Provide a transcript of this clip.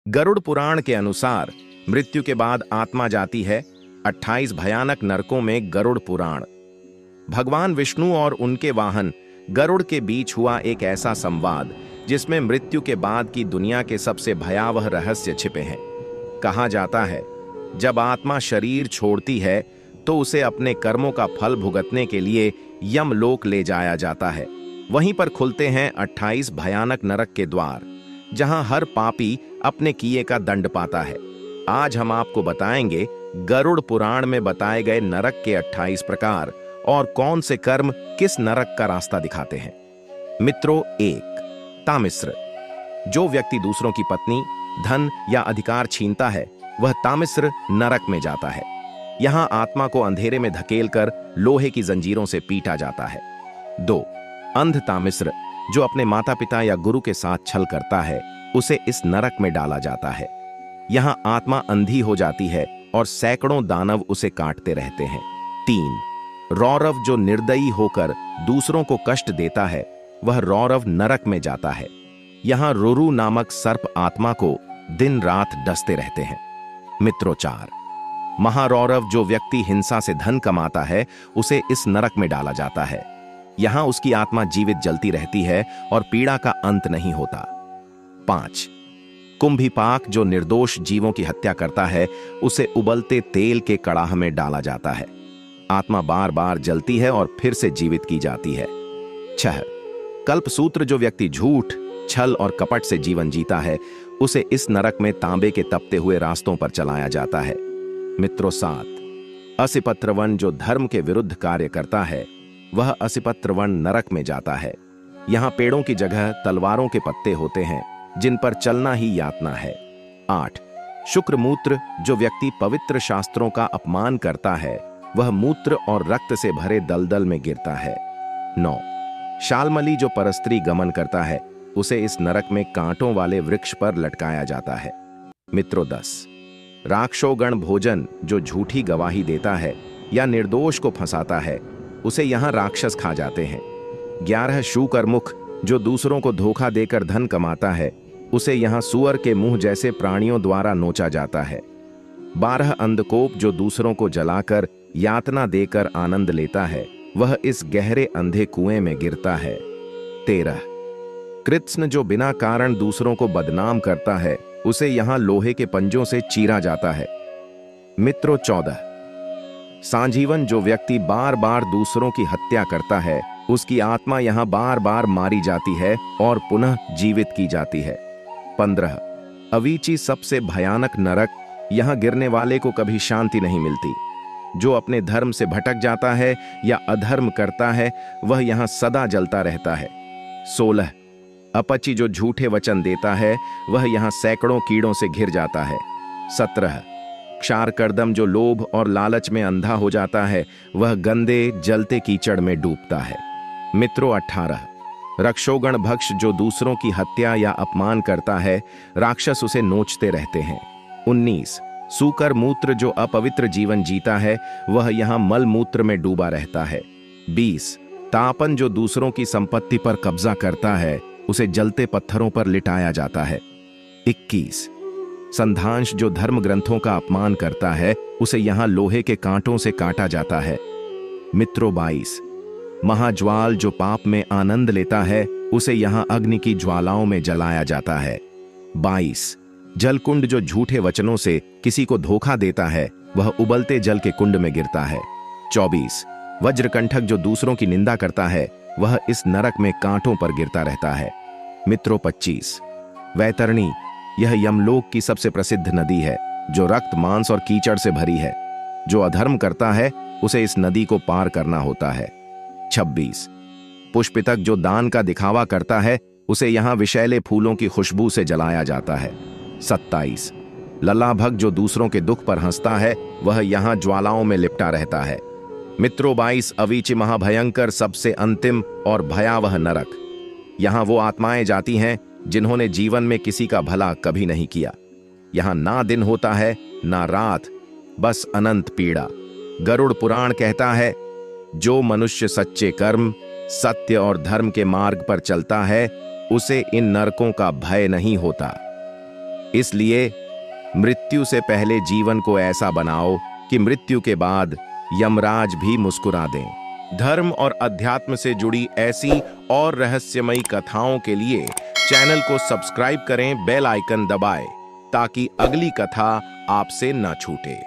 गरुड़ पुराण के अनुसार मृत्यु के बाद आत्मा जाती है 28 भयानक नरकों में। गरुड़ पुराण भगवान विष्णु और उनके वाहन गरुड़ के बीच हुआ एक ऐसा संवाद जिसमें मृत्यु के बाद की दुनिया के सबसे भयावह रहस्य छिपे हैं। कहा जाता है जब आत्मा शरीर छोड़ती है तो उसे अपने कर्मों का फल भुगतने के लिए यमलोक ले जाया जाता है। वहीं पर खुलते हैं 28 भयानक नरक के द्वार, जहां हर पापी अपने किए का दंड पाता है। आज हम आपको बताएंगे गरुड़ पुराण में बताए गए नरक के 28 प्रकार और कौन से कर्म किस नरक का रास्ता दिखाते हैं। मित्रों, 1 तामिस्र। जो व्यक्ति दूसरों की पत्नी, धन या अधिकार छीनता है वह तामिस्र नरक में जाता है। यहां आत्मा को अंधेरे में धकेलकर लोहे की जंजीरों से पीटा जाता है। 2 अंध तामिस्र। जो अपने माता पिता या गुरु के साथ छल करता है उसे इस नरक में डाला जाता है। यहां आत्मा अंधी हो जाती है और सैकड़ों दानव उसे काटते रहते हैं। 3 रौरव। जो निर्दयी होकर दूसरों को कष्ट देता है वह रौरव नरक में जाता है। यहां रुरु नामक सर्प आत्मा को दिन रात डसते रहते हैं। मित्रों, 4 महारौरव। जो व्यक्ति हिंसा से धन कमाता है उसे इस नरक में डाला जाता है। यहां उसकी आत्मा जीवित जलती रहती है और पीड़ा का अंत नहीं होता। 5 कुंभीपाक। जो निर्दोष जीवों की हत्या करता है उसे उबलते तेल के कड़ाह में डाला जाता है। आत्मा बार बार जलती है और फिर से जीवित की जाती है। 6 कल्पसूत्र। जो व्यक्ति झूठ, छल और कपट से जीवन जीता है उसे इस नरक में तांबे के तपते हुए रास्तों पर चलाया जाता है। मित्रों, 7 असिपत्र वन। जो धर्म के विरुद्ध कार्य करता है वह असिपत्र वन नरक में जाता है। यहां पेड़ों की जगह तलवारों के पत्ते होते हैं जिन पर चलना ही यातना है। 8 शुक्रमूत्र। जो व्यक्ति पवित्र शास्त्रों का अपमान करता है वह मूत्र और रक्त से भरे दलदल में गिरता है। 9 शालमली। जो परस्त्री गमन करता है उसे इस नरक में कांटों वाले वृक्ष पर लटकाया जाता है। मित्रों, 10 राक्षोगण भोजन। जो झूठी गवाही देता है या निर्दोष को फंसाता है उसे यहां राक्षस खा जाते हैं। 11 शूकरमुख। जो दूसरों को धोखा देकर धन कमाता है उसे यहां सुअर के मुंह जैसे प्राणियों द्वारा नोचा जाता है। 12 अंधकोप। जो दूसरों को जलाकर यातना देकर आनंद लेता है वह इस गहरे अंधे कुएं में गिरता है। 13 कृत्स्न। जो बिना कारण दूसरों को बदनाम करता है उसे यहां लोहे के पंजों से चीरा जाता है। मित्रों, 14 सांजीवन। जो व्यक्ति बार बार दूसरों की हत्या करता है उसकी आत्मा यहां बार बार मारी जाती है और पुनः जीवित की जाती है। 15 अवीची। सबसे भयानक नरक। यहां गिरने वाले को कभी शांति नहीं मिलती। जो अपने धर्म से भटक जाता है या अधर्म करता है वह यहां सदा जलता रहता है। 16 अपची। जो झूठे वचन देता है वह यहां सैकड़ों कीड़ों से घिर जाता है। 17 क्षारकर्दम। जो लोभ और लालच में अंधा हो जाता है वह गंदे जलते कीचड़ में डूबता है। मित्रों, 18 रक्षोगण भक्ष। जो दूसरों की हत्या या अपमान करता है राक्षस उसे नोचते रहते हैं। 19 सूकर मूत्र। जो अपवित्र जीवन जीता है वह यहां मल मूत्र में डूबा रहता है। 20 तापन। जो दूसरों की संपत्ति पर कब्जा करता है उसे जलते पत्थरों पर लिटाया जाता है। 21 संधांश। जो धर्म ग्रंथों का अपमान करता है उसे यहां लोहे के कांटों से काटा जाता है। मित्रों, 22 महाज्वाल। जो पाप में आनंद लेता है उसे यहां अग्नि की ज्वालाओं में जलाया जाता है। 22 जलकुंड। जो झूठे वचनों से किसी को धोखा देता है वह उबलते जल के कुंड में गिरता है। 24 वज्रकंठक। जो दूसरों की निंदा करता है वह इस नरक में कांटों पर गिरता रहता है। मित्रों, 25 वैतरणी। यह यमलोक की सबसे प्रसिद्ध नदी है जो रक्त, मांस और कीचड़ से भरी है। जो अधर्म करता है उसे इस नदी को पार करना होता है। 26 पुष्पितक। जो दान का दिखावा करता है उसे यहां विषैले फूलों की खुशबू से जलाया जाता है। 27 ललाभग। जो दूसरों के दुख पर हंसता है वह यहां ज्वालाओं में लिपटा रहता है। मित्रों, 22 अवीची महाभयंकर, सबसे अंतिम और भयावह नरक। यहां वो आत्माएं जाती हैं जिन्होंने जीवन में किसी का भला कभी नहीं किया। यहां ना दिन होता है ना रात, बस अनंत पीड़ा। गरुड़ पुराण कहता है जो मनुष्य सच्चे कर्म, सत्य और धर्म के मार्ग पर चलता है उसे इन नरकों का भय नहीं होता। इसलिए मृत्यु से पहले जीवन को ऐसा बनाओ कि मृत्यु के बाद यमराज भी मुस्कुरा दें। धर्म और अध्यात्म से जुड़ी ऐसी और रहस्यमयी कथाओं के लिए चैनल को सब्सक्राइब करें, बेल आइकन दबाएं ताकि अगली कथा आपसे न छूटे।